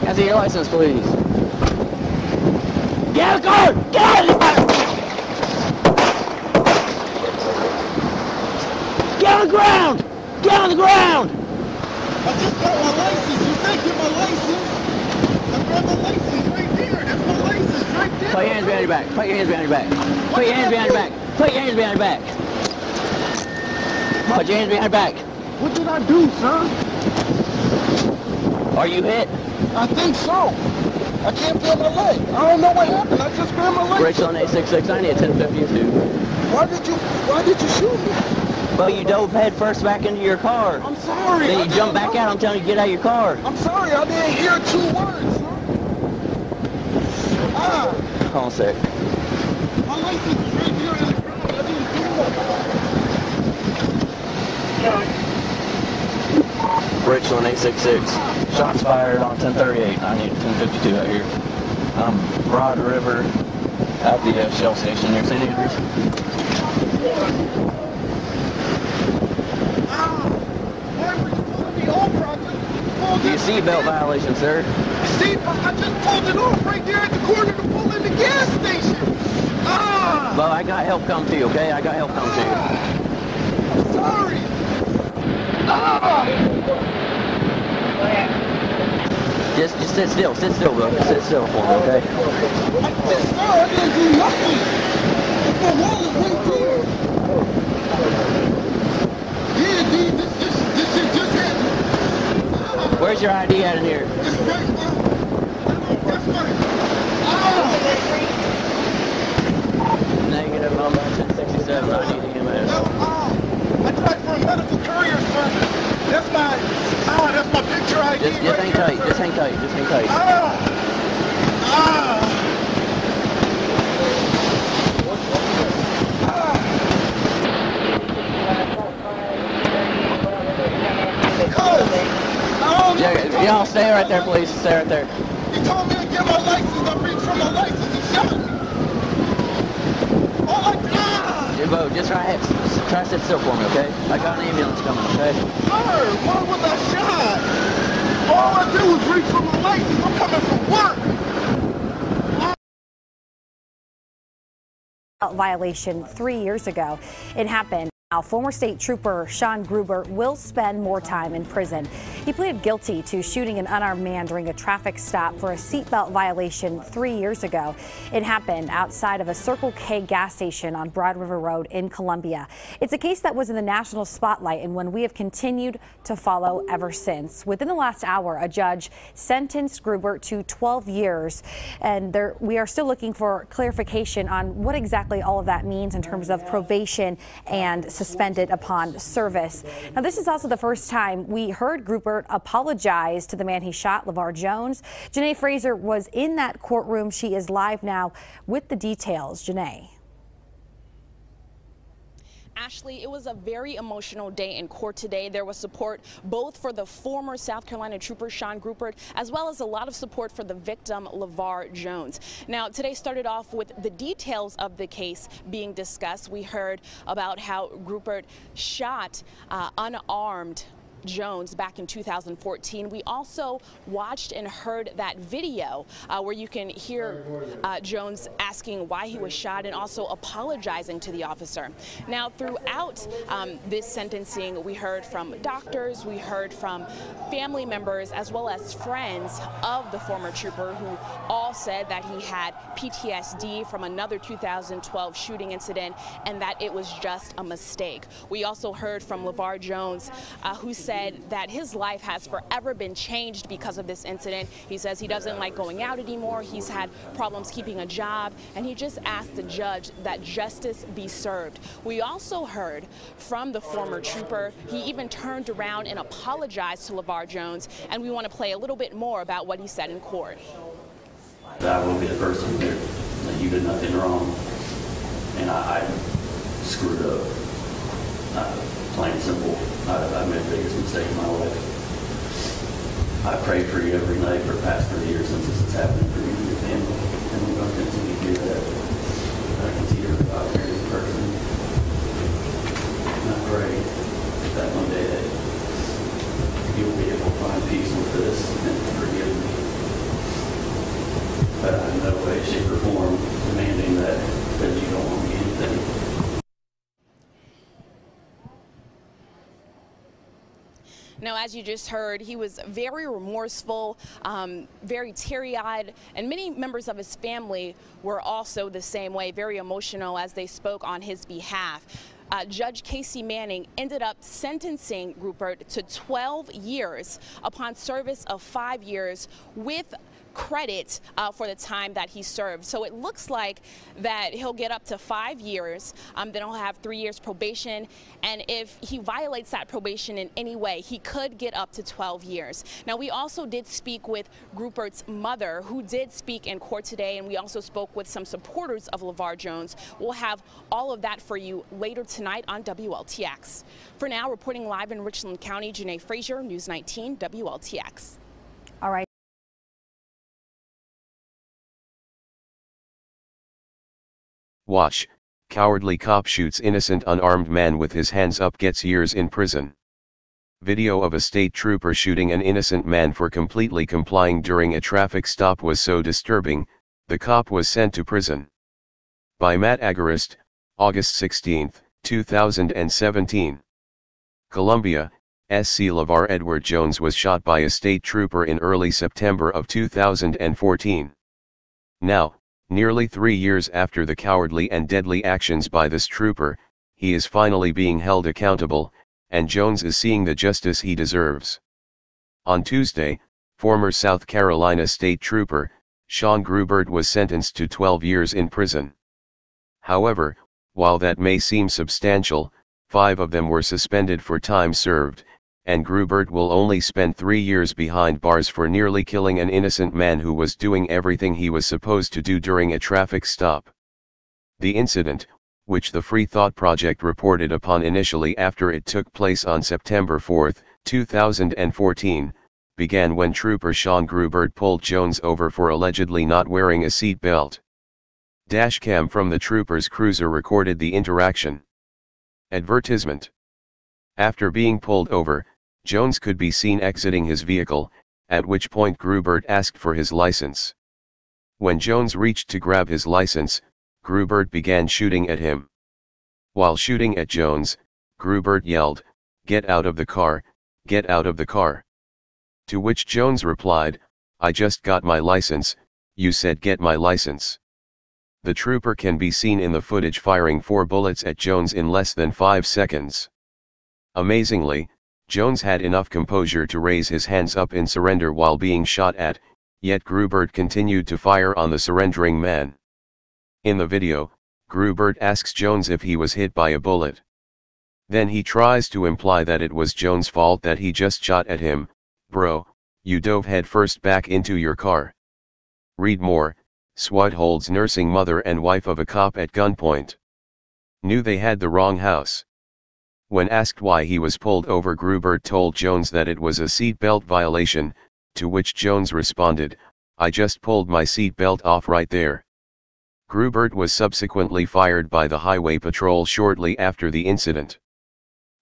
Can I see your license, please? Get out of the car! Get out of the car! Get on the ground! Get on the ground! I just got my license. You think you're my license? I grabbed my license right there. That's my license right there. Put your hands behind your back. Put your hands behind your back. Put your hands behind your back. Put your hands behind your back. Put your hands behind your back. What did I do, sir? Are you hit? I think so. I can't feel my leg. I don't know what happened. I just grabbed my leg. Brakes on 866. I need a 1052. Why did you shoot me? Well, you dove head first back into your car. I'm sorry. Then you jump back out. I'm telling you, get out of your car. I'm sorry. I didn't hear 2 words, sir. Hold on a sec. My license is right here in the ground. I didn't do it. Brakes on 866. Shots fired on 1038. I need a 1052 out here. Broad River at the Shell station near St. Andrews. Do you see belt violation, sir? See, I just pulled it off right there at the corner to pull in the gas station. Well, I got help come to you, okay? I got help come to you. I'm sorry. Just sit still, bro. Sit still for me, okay? I didn't do nothing. My wallet right there. Yeah, dude, this shit just happened. Where's your ID at in here? It's right now. That's right. Negative number 1067. I need to get my I tried for a medical courier service. That's my picture ID. Just hang tight. Just hang tight. Just hang tight. Y'all stay right there, please. Stay right there. He told me to get my license. I reached for my license. He shot me. Oh my God! Your boat, just try to sit still for me, okay? I got an ambulance coming, okay? Sir, why was I shot? All I did was reach for my license. I'm coming from work. Violation 3 years ago. It happened. Now, former state trooper Sean Gruber will spend more time in prison. He pleaded guilty to shooting an unarmed man during a traffic stop for a seatbelt violation 3 years ago. It happened outside of a Circle K gas station on Broad River Road in Columbia. It's a case that was in the national spotlight and one we have continued to follow ever since. Within the last hour, a judge sentenced Gruber to 12 years, and we are still looking for clarification on what exactly all of that means in terms of probation and suspended upon service. Now, this is also the first time we heard Gruber apologize to the man he shot, LeVar Jones. Janae Fraser was in that courtroom. She is live now with the details. Janae. Ashley, it was a very emotional day in court today. There was support both for the former South Carolina trooper Sean Gruber, as well as a lot of support for the victim LeVar Jones. Now, today started off with the details of the case being discussed. We heard about how Gruber shot unarmed Jones back in 2014. We also watched and heard that video where you can hear Jones asking why he was shot and also apologizing to the officer. Now, throughout this sentencing, we heard from doctors, we heard from family members, as well as friends of the former trooper, who all said that he had PTSD from another 2012 shooting incident and that it was just a mistake. We also heard from LeVar Jones, who said that his life has forever been changed because of this incident. He says he doesn't like going out anymore. He's had problems keeping a job, and he just asked the judge that justice be served. We also heard from the former trooper. He even turned around and apologized to LeVar Jones, and we want to play a little bit more about what he said in court. I will be the person that you did nothing wrong, and I screwed up. Plain and simple. I made the biggest mistake in my life. I prayed for you every night for the past 3 years since this is happening for you and your family, and I'm going to continue to do that. I can see you're a God-fearing person, and I pray that one day that you'll be able to find peace with this and forgive me. no way, shape, or form demanding that you don't owe me anything. Now, as you just heard, he was very remorseful, very teary-eyed, and many members of his family were also the same way, very emotional as they spoke on his behalf. Judge Kasey Manning ended up sentencing Rupert to 12 years upon service of 5 years with credit for the time that he served. So it looks like that he'll get up to 5 years, then he'll have 3 years probation, and if he violates that probation in any way, he could get up to 12 years. Now, we also did speak with Rupert's mother, who did speak in court today, and we also spoke with some supporters of LeVar Jones. We'll have all of that for you later tonight on WLTX. For now, reporting live in Richland County, Janae Frazier, News 19, WLTX. All right. Watch, cowardly cop shoots innocent unarmed man with his hands up, gets years in prison. Video of a state trooper shooting an innocent man for completely complying during a traffic stop was so disturbing, the cop was sent to prison. By Matt Agarist, August 16, 2017. Columbia, SC LeVar Edward Jones was shot by a state trooper in early September of 2014. Now, nearly 3 years after the cowardly and deadly actions by this trooper, he is finally being held accountable, and Jones is seeing the justice he deserves. On Tuesday, former South Carolina State Trooper, Sean Grubert was sentenced to 12 years in prison. However, while that may seem substantial, 5 of them were suspended for time served, and Grubert will only spend 3 years behind bars for nearly killing an innocent man who was doing everything he was supposed to do during a traffic stop. The incident, which the Free Thought Project reported upon initially after it took place on September 4, 2014, began when Trooper Sean Grubert pulled Jones over for allegedly not wearing a seat belt. Dashcam from the trooper's cruiser recorded the interaction. Advertisement. After being pulled over, Jones could be seen exiting his vehicle, at which point Grubert asked for his license. When Jones reached to grab his license, Grubert began shooting at him. While shooting at Jones, Grubert yelled, "Get out of the car, get out of the car." To which Jones replied, "I just got my license, you said get my license." The trooper can be seen in the footage firing 4 bullets at Jones in less than 5 seconds. Amazingly, Jones had enough composure to raise his hands up in surrender while being shot at, yet Grubert continued to fire on the surrendering man. In the video, Grubert asks Jones if he was hit by a bullet. Then he tries to imply that it was Jones' fault that he just shot at him. "Bro, you dove headfirst back into your car." Read more. SWAT holds nursing mother and wife of a cop at gunpoint. Knew they had the wrong house. When asked why he was pulled over, Grubert told Jones that it was a seatbelt violation, to which Jones responded, "I just pulled my seatbelt off right there." Grubert was subsequently fired by the Highway Patrol shortly after the incident.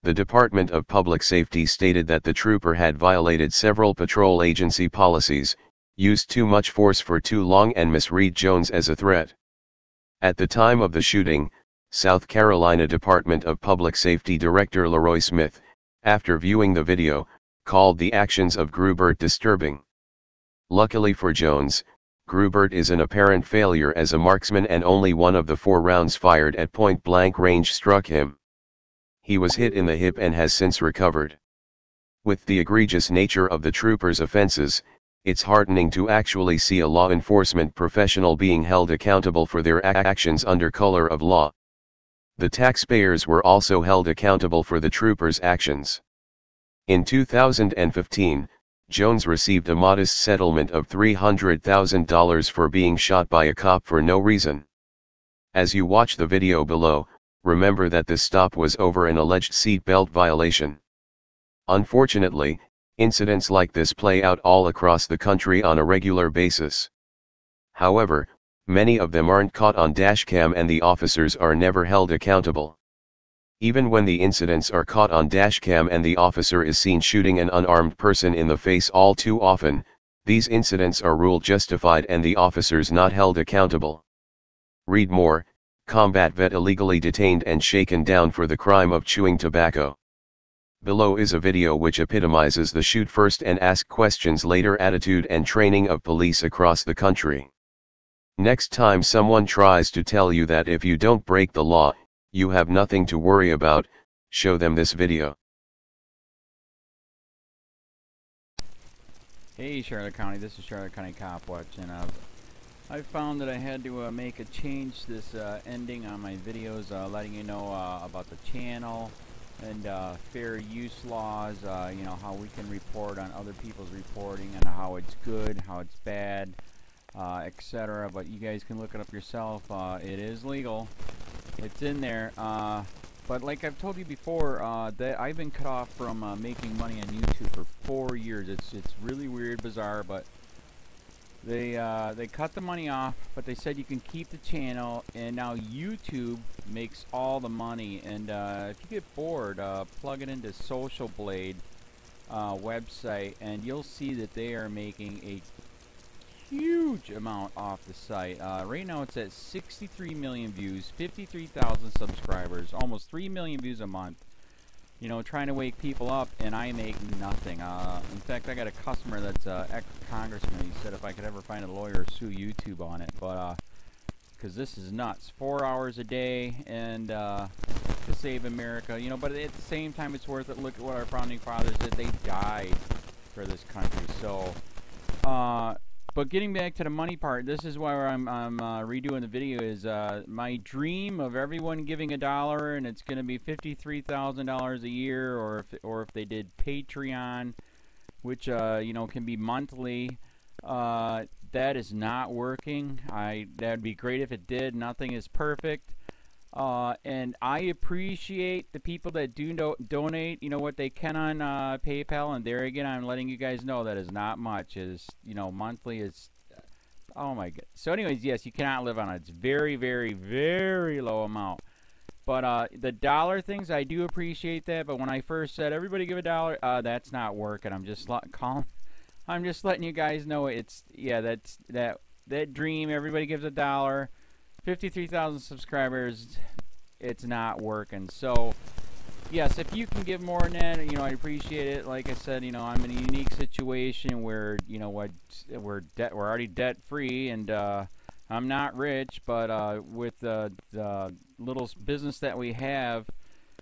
The Department of Public Safety stated that the trooper had violated several patrol agency policies, used too much force for too long, and misread Jones as a threat. At the time of the shooting, South Carolina Department of Public Safety Director Leroy Smith, after viewing the video, called the actions of Grubert disturbing. Luckily for Jones, Grubert is an apparent failure as a marksman, and only one of the 4 rounds fired at point-blank range struck him. He was hit in the hip and has since recovered. With the egregious nature of the trooper's offenses, it's heartening to actually see a law enforcement professional being held accountable for their actions under color of law. The taxpayers were also held accountable for the trooper's actions. In 2015, Jones received a modest settlement of $300,000 for being shot by a cop for no reason. As you watch the video below, remember that this stop was over an alleged seatbelt violation. Unfortunately, incidents like this play out all across the country on a regular basis. However, many of them aren't caught on dashcam and the officers are never held accountable. Even when the incidents are caught on dashcam and the officer is seen shooting an unarmed person in the face, all too often, These incidents are ruled justified and the officers not held accountable. Read more, combat vet illegally detained and shaken down for the crime of chewing tobacco. Below is a video which epitomizes the shoot first and ask questions later attitude and training of police across the country. Next time someone tries to tell you that if you don't break the law, you have nothing to worry about, show them this video. Hey Charlotte County, this is Charlotte County COPWATCH, and I found that I had to make a change this ending on my videos, letting you know about the channel and fair use laws, you know, how we can report on other people's reporting and how it's good, how it's bad, etc. But you guys can look it up yourself. It is legal. It's in there. But like I've told you before, that I've been cut off from making money on YouTube for 4 years. It's really weird, bizarre, but they cut the money off, but they said you can keep the channel, and now YouTube makes all the money. And if you get bored, plug it into Social Blade website, and you'll see that they are making a huge amount off the site. Right now it's at 63 million views, 53,000 subscribers, almost 3 million views a month. You know, trying to wake people up, and I make nothing. In fact, I got a customer that's ex-congressman. He said if I could ever find a lawyer, sue YouTube on it. But because this is nuts, 4 hours a day, and to save America, you know. But at the same time, it's worth it. Look at what our founding fathers did. They died for this country. So but getting back to the money part, this is why I'm redoing the video. Is my dream of everyone giving $1, and it's going to be $53,000 a year, or if they did Patreon, which you know, can be monthly. That is not working. That'd be great if it did. Nothing is perfect. And I appreciate the people that do donate, you know, what they can on PayPal. And there again, I'm letting you guys know that is not much. Is, you know, monthly is, oh my god. So anyways, yes, you cannot live on it. It's very, very, very low amount. But the dollar things, I do appreciate that. But when I first said everybody give $1, that's not working. I'm just letting you guys know it's, yeah, that's that dream. Everybody gives $1. 53,000 subscribers, it's not working. So yes, if you can give more than that, you know, I appreciate it. Like I said, you know, I'm in a unique situation where, you know, what we're already debt free, and I'm not rich, but with the little business that we have,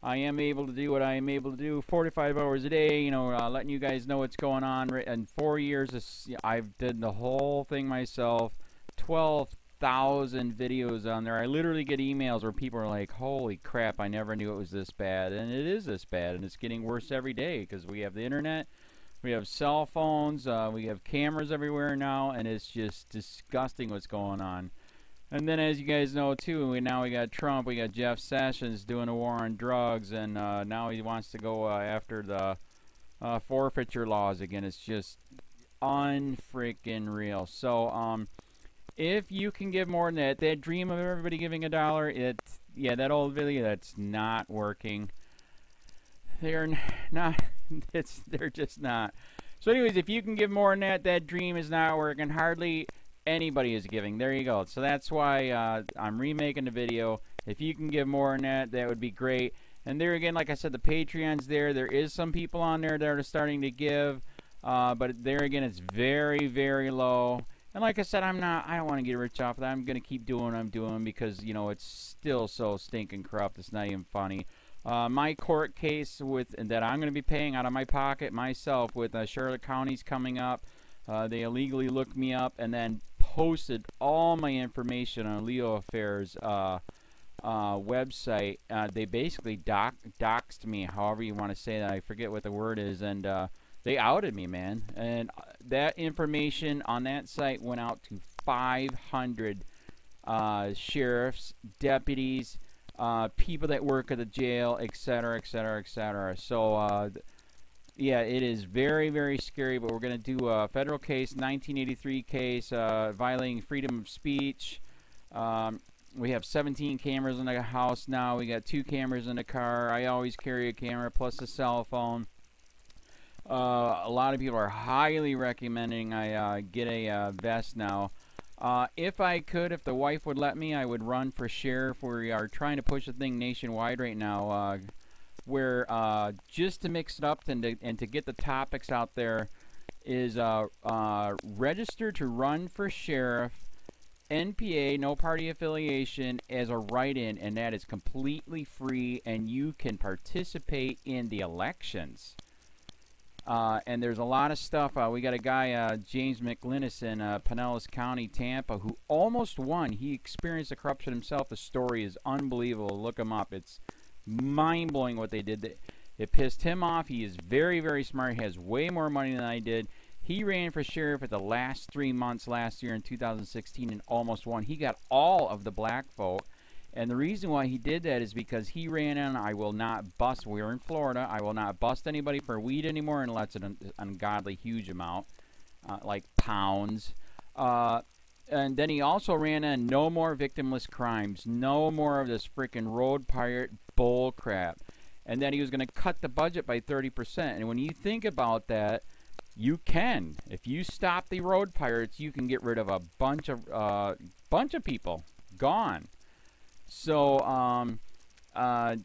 I am able to do what I am able to do 45 hours a day, you know, letting you guys know what's going on. In 4 years, I've did the whole thing myself. 12,000 videos on there. I literally get emails where people are like, holy crap, I never knew it was this bad. And it is this bad, and it's getting worse every day because we have the internet, we have cell phones, we have cameras everywhere now, and it's just disgusting what's going on. And then, as you guys know too, now we got Trump, we got Jeff Sessions doing a war on drugs, and now he wants to go after the forfeiture laws again. It's just unfreaking real. So if you can give more than that dream of everybody giving $1, it's, yeah, that old video, that's not working. They're not, they're just not. So anyways, if you can give more than that dream is not working. Hardly anybody is giving. There you go. So that's why I'm remaking the video. If you can give more than that, that would be great. And there again, like I said, the Patreon's there. There is some people on there that are starting to give, but there again, it's very, very low. And like I said, I don't want to get rich off of that. I'm going to keep doing what I'm doing because, you know, it's still so stinking corrupt. It's not even funny. My court case that I'm going to be paying out of my pocket myself with Charlotte County's coming up. They illegally looked me up and then posted all my information on LEOAFFAIRS website. They basically doxed me, however you want to say that. I forget what the word is, and they outed me, man. And that information on that site went out to 500 sheriffs, deputies, people that work at the jail, etc., etc., etc. So yeah, it is very, very scary, but we're going to do a federal case, 1983 case, violating freedom of speech. We have 17 cameras in the house now. We got 2 cameras in the car. I always carry a camera plus a cell phone. A lot of people are highly recommending I get a vest now. If I could, if the wife would let me, I would run for sheriff. We are trying to push the thing nationwide right now, where just to mix it up and to get the topics out there is register to run for sheriff, NPA, no party affiliation, as a write-in, and that is completely free, and you can participate in the elections. And there's a lot of stuff. We got a guy, James McLinnis in Pinellas County, Tampa, who almost won. He experienced the corruption himself. The story is unbelievable. Look him up. It's mind-blowing what they did. It pissed him off. He is very, very smart. He has way more money than I did. He ran for sheriff at the last 3 months last year in 2016 and almost won. He got all of the black vote. And the reason why he did that is because he ran on, I will not bust, we're in Florida, I will not bust anybody for weed anymore unless it's an ungodly huge amount, like pounds. And then he also ran on no more victimless crimes, no more of this freaking road pirate bull crap. And then he was going to cut the budget by 30%. And when you think about that, you can. If you stop the road pirates, you can get rid of a bunch of people. Gone. So, the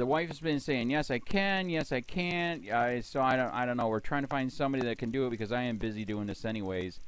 wife has been saying, yes, I can, yes, I can't. So I don't know. We're trying to find somebody that can do it because I am busy doing this anyways.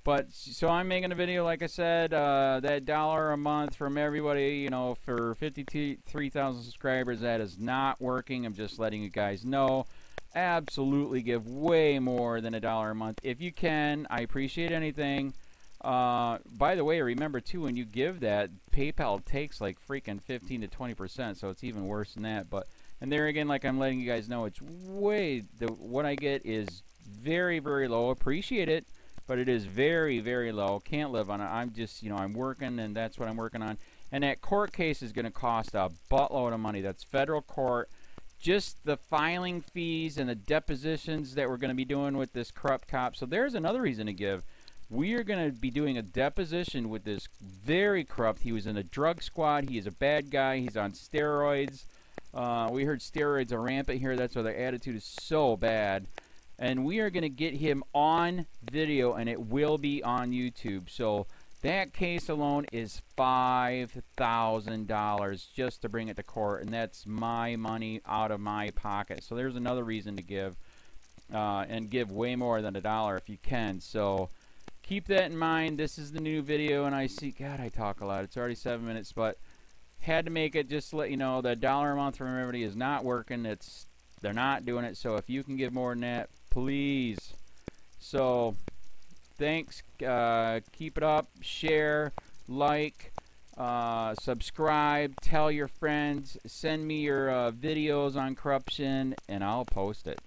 But, so I'm making a video, like I said, that $1 a month from everybody, you know, for 53,000 subscribers, that is not working. I'm just letting you guys know. Absolutely give way more than $1 a month. If you can, I appreciate anything. By the way, remember too, when you give that, PayPal takes like freaking 15 to 20%, so it's even worse than that. But, and there again, like I'm letting you guys know, it's way, what I get is very, very low. Appreciate it, but it is very, very low. Can't live on it. I'm just, you know, I'm working, and that's what I'm working on. And that court case is going to cost a buttload of money. That's federal court. Just the filing fees and the depositions that we're going to be doing with this corrupt cop. So there's another reason to give. We are going to be doing a deposition with this very corrupt. He was in a drug squad. He is a bad guy. He's on steroids. We heard steroids are rampant here. That's why their attitude is so bad. And we are going to get him on video, and it will be on YouTube. So that case alone is $5,000 just to bring it to court, and that's my money out of my pocket. So there's another reason to give, and give way more than $1 if you can. So keep that in mind. This is the new video, and I see, God, I talk a lot. It's already 7 minutes, but had to make it just to let you know that $1 a month from everybody is not working. They're not doing it. So if you can give more than that, please. So thanks. Keep it up. Share, like, subscribe, tell your friends, send me your videos on corruption, and I'll post it.